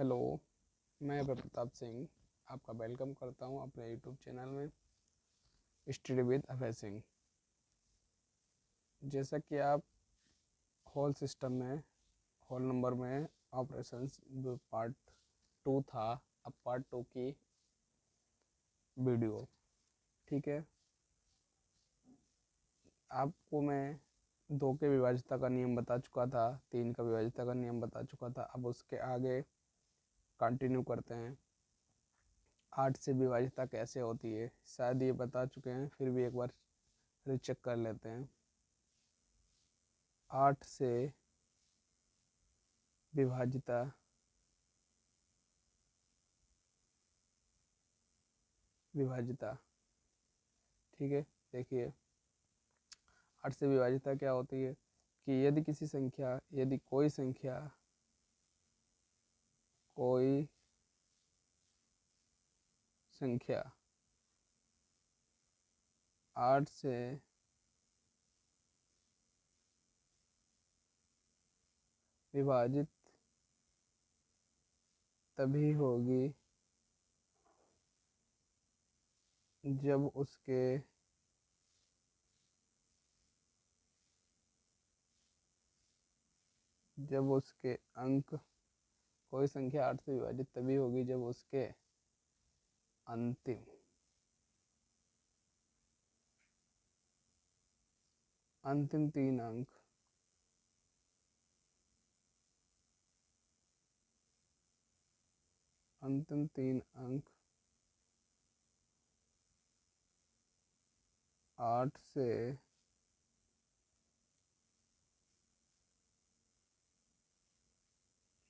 Hello, मैं प्रताप सिंह आपका welcome करता हूं अपने यूट्यूब चैनल में स्टडी विद अभय सिंह। जैसा कि आप होल सिस्टम में होल नंबर में ऑपरेशंस पार्ट 2 था, अब पार्ट 2 की वीडियो। ठीक है, आपको मैं 2 के विभाज्यता का नियम बता चुका था, 3 का विभाज्यता का नियम बता चुका था। अब उसके आगे कंटिन्यू करते हैं। 8 से विभाज्यता कैसे होती है शायद ये बता चुके हैं, फिर भी एक बार रीचेक कर लेते हैं। 8 से विभाज्यता ठीक है, देखिए 8 से विभाज्यता क्या होती है कि यदि कोई संख्या 8 से विभाजित तभी होगी जब उसके अंक, कोई संख्या 8 से विभाजित तभी होगी जब उसके अंतिम अंतिम 3 अंक अंतिम 3 अंक 8 से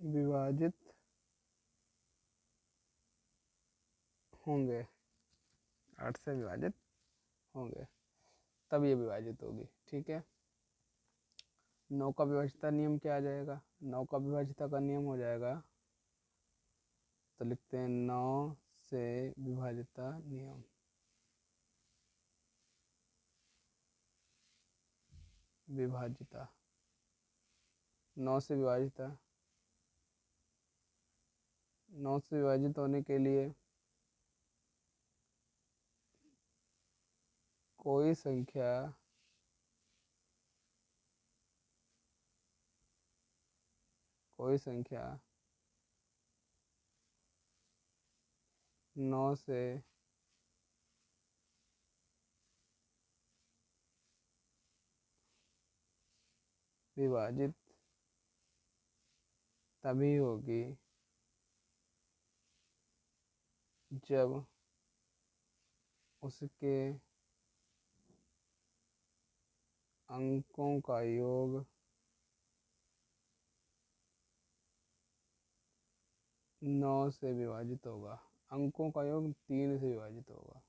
विभाजित होंगे 8 से विभाजित होंगे तब ये विभाजित होगी। ठीक है, 9 का विभाज्यता नियम क्या आ जाएगा? 9 का विभाज्यता का नियम हो जाएगा, तो लिखते हैं 9 से विभाज्यता नियम। विभाज्यता 9 से विभाजित होने के लिए कोई संख्या 9 से विभाजित तभी होगी जब उसके अंकों का योग 9 से विभाजित होगा। अंकों का योग 3 से विभाजित होगा।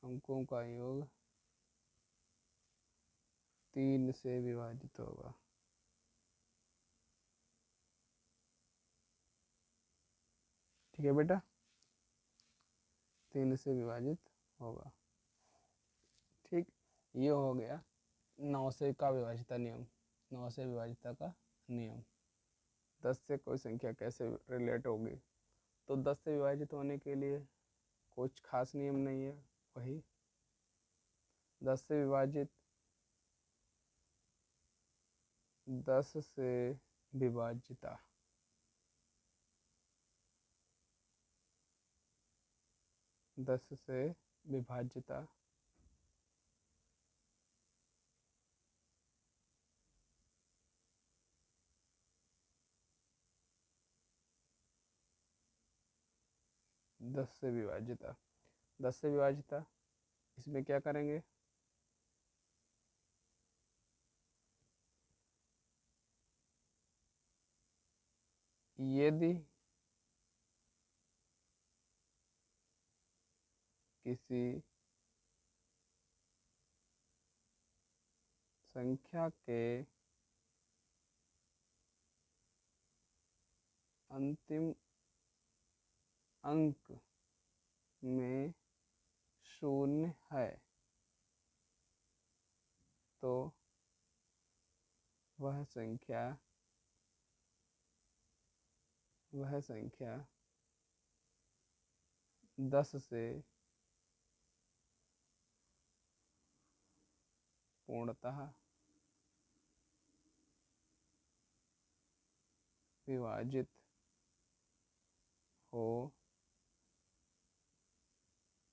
अंकों का योग 3 से विभाजित होगा। ठीक है बेटा, 3 से विभाजित होगा। ठीक, ये हो गया 9 से का विभाज्यता नियम, 9 से विभाज्यता का नियम। 10 से कोई संख्या कैसे रिलेट होगी? तो 10 से विभाजित होने के लिए कुछ खास नियम नहीं है, वही 10 से विभाजित 10 से विभाज्यता 10 से विभाज्यता 10 से विभाज्यता 10 से विभाज्यता इसमें क्या करेंगे? यदि किसी संख्या के अंतिम अंक में 0 है तो वह संख्या वह संख्या 10 से पूर्णतः विभाजित हो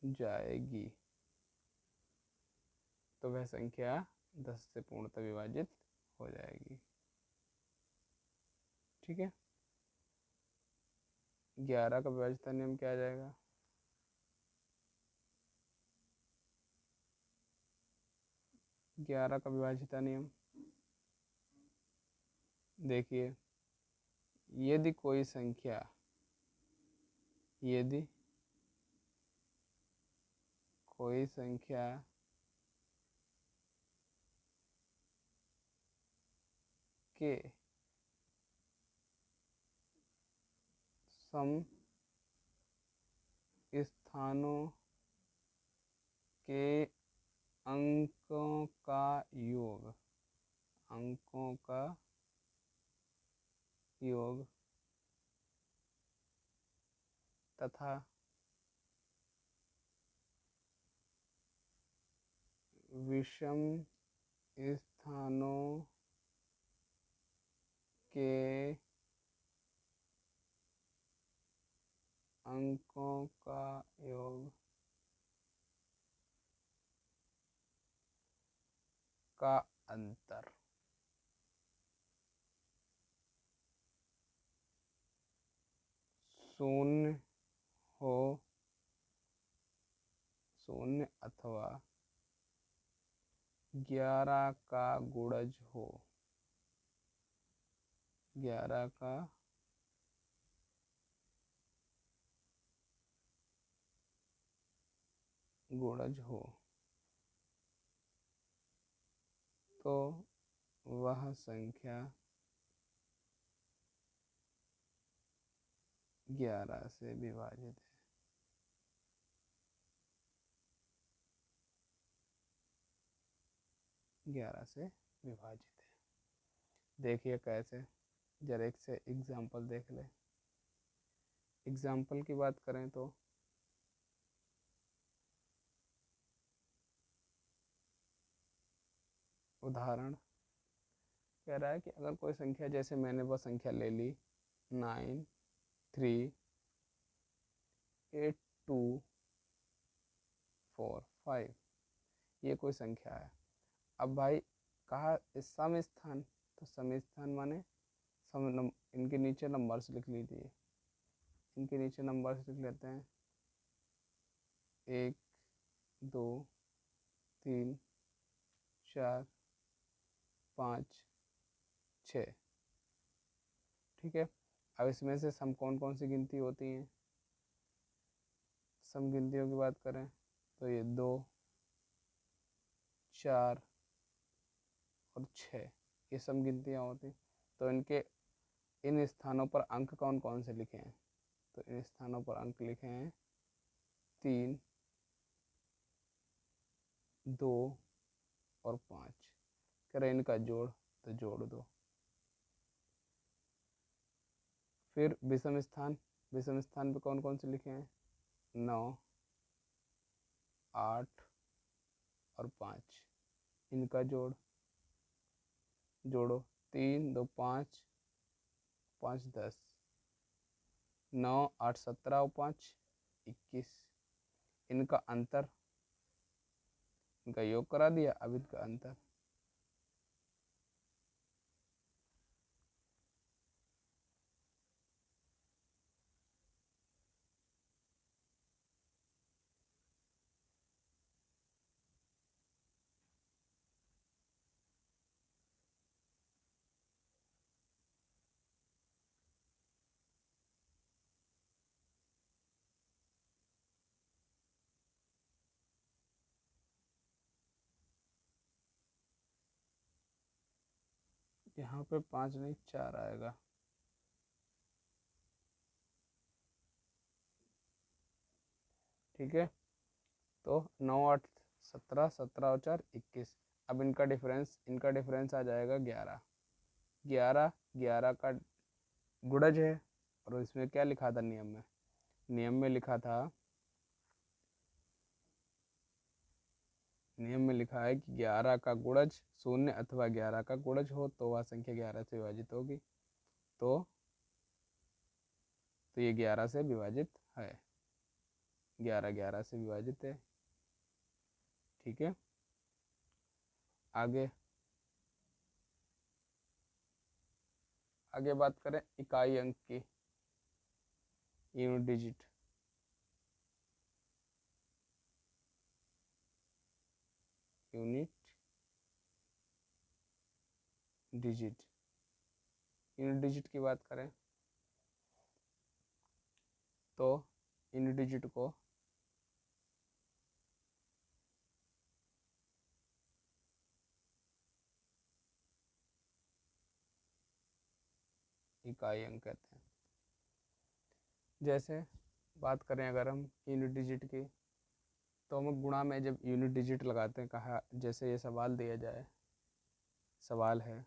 जाएगी। तो वह संख्या 10 से पूर्णतः विभाजित हो जाएगी। ठीक है। 11 का विभाज्यता नियम क्या आ जाएगा? ग्यारह का विभाज्यता नियम देखिए, यदि कोई संख्या के सम स्थानों के अंकों का योग तथा विषम स्थानों के अंकों का योग का अंतर शून्य अथवा 11 का गुणज हो। 11 का गुणज हो तो वह संख्या 11 से विभाजित है। देखिए कैसे, जरा एक से एग्जाम्पल देख ले। एग्जाम्पल की बात करें तो उदाहरण कह रहा है कि अगर कोई संख्या, जैसे मैंने वह संख्या ले ली 93824 ये कोई संख्या है। अब भाई कहा सम स्थान, तो सम स्थान माने इनके नीचे नंबर्स लिख लीजिए। इनके नीचे नंबर्स लिख लेते हैं 1 2 3 4 5 6। ठीक है। अब इसमें से सम कौन कौन सी गिनती होती हैं? सम गिनतियों की बात करें तो ये 2 4 और 6 ये सम गिनतियाँ होती। तो इनके इन स्थानों पर अंक कौन कौन से लिखे हैं? तो इन स्थानों पर अंक लिखे हैं 3 2 और 5। करें इनका जोड़, तो जोड़ दो। फिर विषम स्थान पे कौन कौन से लिखे हैं? 9 8 और 5। इनका जोड़ो 3 2 5 5 10 9 8 17 और 5 21। इनका अंतर, इनका योग करा दिया। अब इनका अंतर यहाँ पे 5 नहीं 4 आएगा। ठीक है। तो 9 8 17 17 और 4 21। अब इनका डिफरेंस आ जाएगा 11। 11 11 का गुणज है और इसमें क्या लिखा था नियम में लिखा था, नियम में लिखा है कि 11 का गुणज 0 अथवा 11 का गुणज हो तो वह संख्या 11 से विभाजित होगी। तो ये 11 से विभाजित है, 11 11 से विभाजित है। ठीक है, आगे बात करें इकाई अंक की, unit digit. Unit digit, unit digit की बात करें तो यूनिट डिजिट को इकाई अंक कहते हैं। जैसे बात करें अगर हम यूनिट डिजिट की, तो हम गुणा में जब यूनिट डिजिट लगाते हैं, कहा जैसे ये सवाल दिया जाए, सवाल है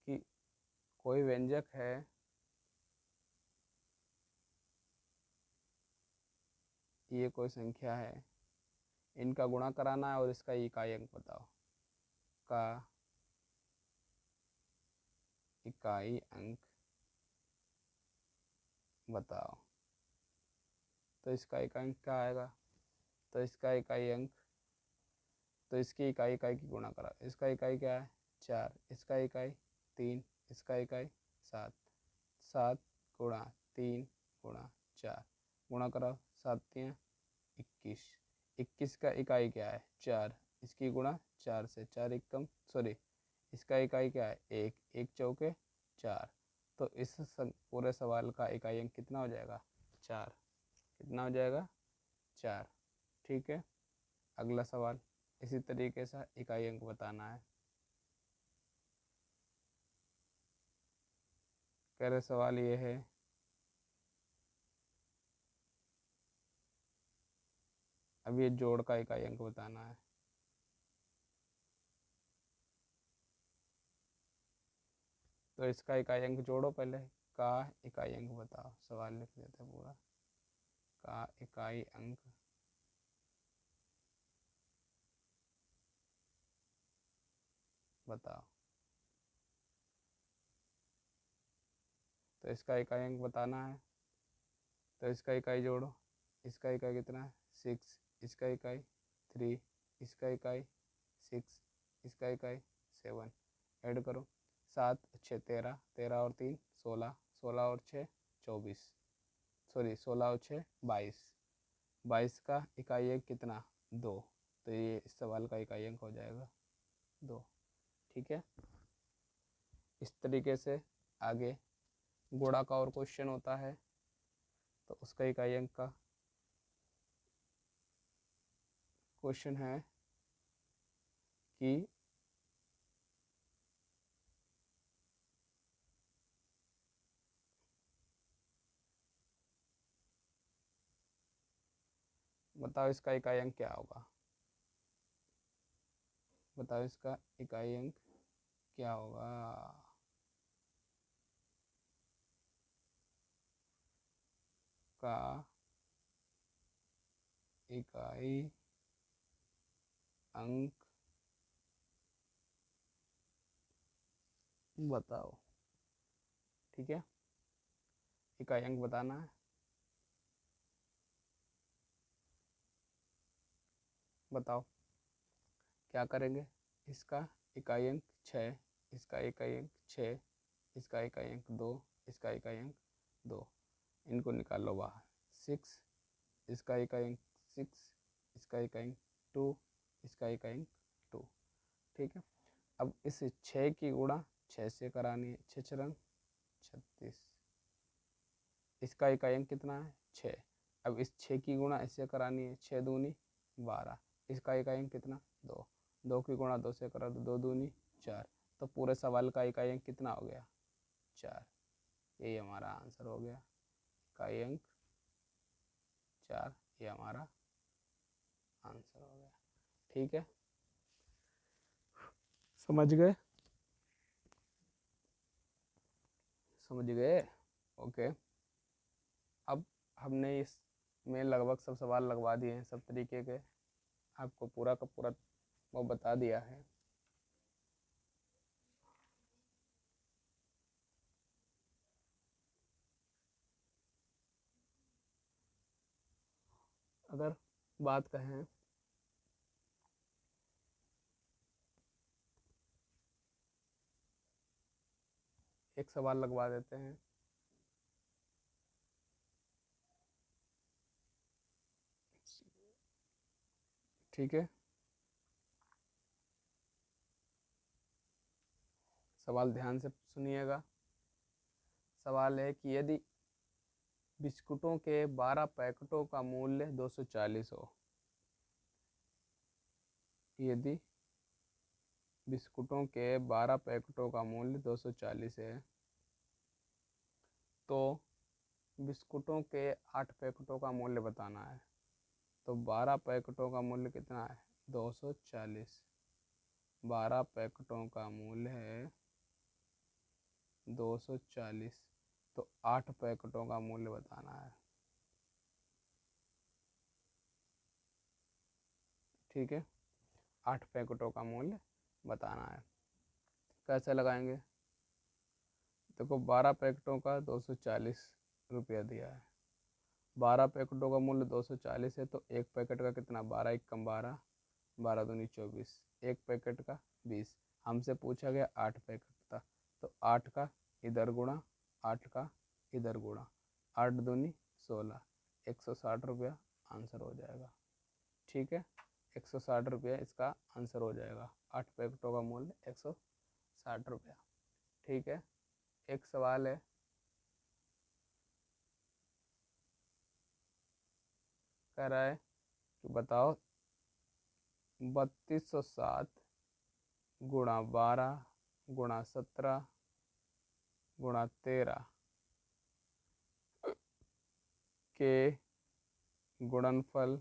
कि कोई व्यंजक है ये कोई संख्या है, इनका गुणा कराना है और इसका इकाई अंक बताओ, का इकाई अंक बताओ। तो इसका इकाई अंक क्या आएगा, तो इसका इकाई अंक, तो इसकी इकाई की गुणा करा, इसका इकाई क्या है 4, इसका इकाई 3, इसका इकाई 7, 7 गुणा 3 गुणा 4 गुणा कराओ, 7 3 21, 21 का इकाई क्या है 4, इसकी गुणा 4 से, 4 एकम सॉरी, इसका इकाई क्या है 1, 1 चौके 4। तो इस पूरे सवाल का इकाई अंक कितना हो जाएगा 4, कितना हो जाएगा 4। ठीक है, अगला सवाल इसी तरीके से इकाई अंक बताना है। कह रहे सवाल ये है अब ये जोड़ का इकाई अंक बताना है। तो इसका इकाई अंक जोड़ो, पहले का इकाई अंक बताओ, सवाल लिख देते हैं पूरा, का इकाई अंक बताओ। तो इसका इकाई अंक बताना है, तो इसका इकाई जोड़ो, इसका इकाई कितना है 6, इसका इकाई 3, इसका इकाई 6, इसका इकाई 7, ऐड करो, 7 6 13, 13 और 3 16, 16 और 6 24, सॉरी 16 और 6 22, 22 का इकाई अंक कितना 2। तो ये इस सवाल का इकाई अंक हो जाएगा 2। ठीक है, इस तरीके से आगे गुणा का और क्वेश्चन होता है, तो उसका इकाई अंक का क्वेश्चन है कि बताओ इसका इकाई अंक क्या होगा, बताओ इसका इकाई अंक क्या होगा। का इकाई अंक बताओ। ठीक है, इकाई अंक बताना है, बताओ क्या करेंगे। इसका इकाई अंक 6, इसका इकाई अंक 6, इसका इकाई अंक 2, इसका इकाई अंक 2, इनको निकाल लो बाहर। 6, इसका इकाई अंक 6, इसका इकाई अंक 2, इसका इकाई अंक 2। ठीक है, अब इस 6 की गुणा 6 से करानी है, 6 6 36, इसका इकाई अंक कितना है 6। अब इस 6 की गुणा इससे करानी है, 6 दूनी 12, इसका इकाई अंक कितना 2, 2 की गुणा 2 से करा तो 2 दूनी 4। तो पूरे सवाल का इकाई अंक कितना हो गया 4, यही हमारा आंसर हो गया, इकाई अंक 4, ये हमारा आंसर हो गया। ठीक है, समझ गए, समझ गए? ओके। अब हमने इसमें लगभग सब सवाल लगवा दिए हैं, सब तरीके के आपको पूरा का पूरा वो बता दिया है। अगर बात कहें एक सवाल लगवा देते हैं। ठीक है, सवाल ध्यान से सुनिएगा। सवाल है कि यदि बिस्कुटों के 12 पैकेटों का मूल्य 240 हो, यदि बिस्कुटों के 12 पैकेटों का मूल्य 240 है, तो बिस्कुटों के 8 पैकेटों का मूल्य बताना है। तो 12 पैकेटों का मूल्य कितना है? 240। 12 पैकेटों का मूल्य है 240, तो 8 पैकेटों का मूल्य बताना है। ठीक है, 8 पैकेटों का मूल्य बताना है। कैसे लगाएंगे? देखो 12 पैकेटों का 240 रुपया दिया है, 12 पैकेटों का मूल्य 240 है, तो एक पैकेट का कितना? 12 एक कम 12, 12 दूनी 24, एक पैकेट का 20। हमसे पूछा गया 8 पैकेट था, तो 8 का इधर गुणा, 8 का इधर गुणा, 8 दूनी 16, 160 रुपया आंसर हो जाएगा। ठीक है, 160 रुपया इसका आंसर हो जाएगा। 8 पैकेटों का मूल्य 160 रुपया। ठीक है, एक सवाल है, कह रहा है कि बताओ 3207 गुणा 12 गुणा 17 गुणा 13 के गुणनफल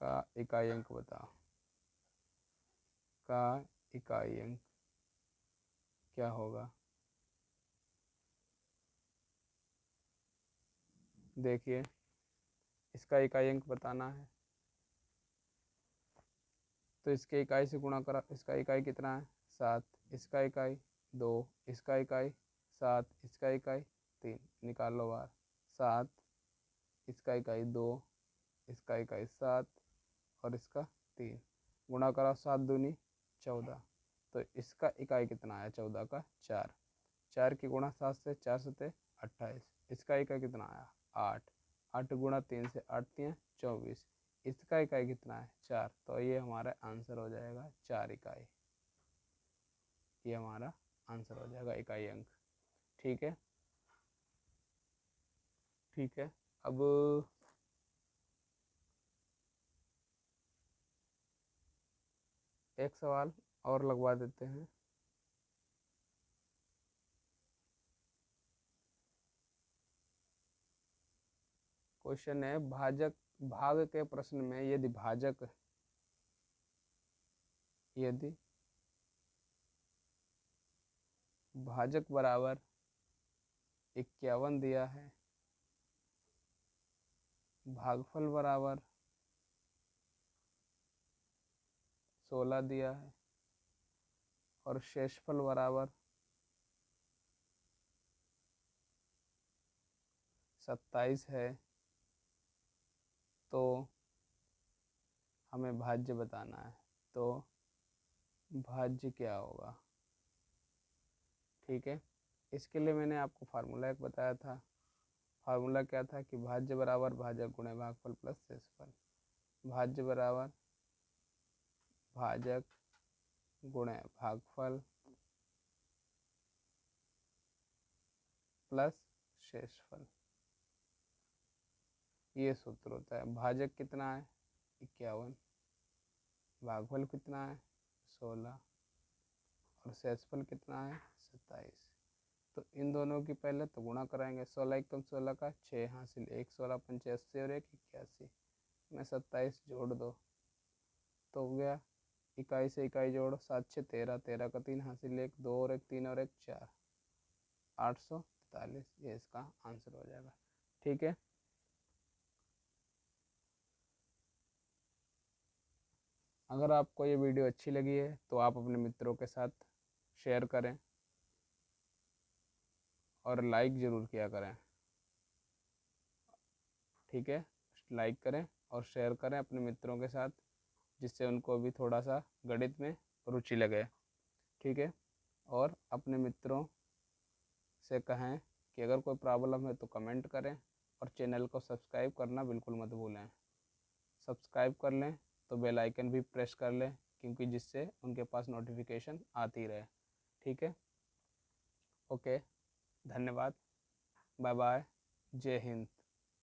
का इकाई अंक बताओ। का इकाई अंक क्या होगा? देखिए, इसका इकाई अंक बताना है, तो इसके इकाई से गुणा करा। इसका इकाई कितना है? 7, इसका इकाई 2, इसका इकाई 7, इसका इकाई 3, निकाल लो बाहर। 7, इसका इकाई 2, इसका इकाई 7 और इसका 3, गुणा करा। 7 दूनी 14, तो इसका इकाई कितना आया? 14 का 4, 4 की गुणा 7 से, 4 सते 28, इसका इकाई कितना आया? 8, 8 गुणा 3 से 8 3 24, इसका इकाई कितना है? 4, तो ये हमारा आंसर हो जाएगा 4 इकाई। ये हमारा आंसर हो जाएगा इकाई अंक। ठीक है, ठीक है। अब एक सवाल और लगवा देते हैं। क्वेश्चन है भाग के प्रश्न में यदि भाजक बराबर 51 दिया है, भागफल बराबर 16 दिया है और शेषफल बराबर 27 है, तो हमें भाज्य बताना है। तो भाज्य क्या होगा? ठीक है, इसके लिए मैंने आपको फार्मूला एक बताया था। फार्मूला क्या था कि भाज्य बराबर भाजक गुणे भागफल प्लस शेषफल। भाज्य बराबर भाजक गुणे भागफल प्लस शेषफल, ये सूत्र होता है। भाजक कितना है? 51, भागफल कितना है? 16 और शेषफल कितना है? 27। तो इन दोनों की पहले तो गुणा कराएंगे। 16 एकदम 16 का 6 हासिल, 1 16 पंचे 80 और 1 81 में 27 जोड़ दो, तो हो गया इकाई से इकाई जोड़ो, 7 6 13, 13 का 3 हासिल 1, 2 और 1 3 और 1 4, 843, ये इसका आंसर हो जाएगा। ठीक है, अगर आपको ये वीडियो अच्छी लगी है तो आप अपने मित्रों के साथ शेयर करें और लाइक ज़रूर किया करें। ठीक है, लाइक करें और शेयर करें अपने मित्रों के साथ, जिससे उनको भी थोड़ा सा गणित में रुचि लगे। ठीक है, और अपने मित्रों से कहें कि अगर कोई प्रॉब्लम है तो कमेंट करें और चैनल को सब्सक्राइब करना बिल्कुल मत भूलें। सब्सक्राइब कर लें तो बेल आइकन भी प्रेस कर लें, क्योंकि जिससे उनके पास नोटिफिकेशन आती रहे। ठीक है, ओके, धन्यवाद, बाय बाय, जय हिंद।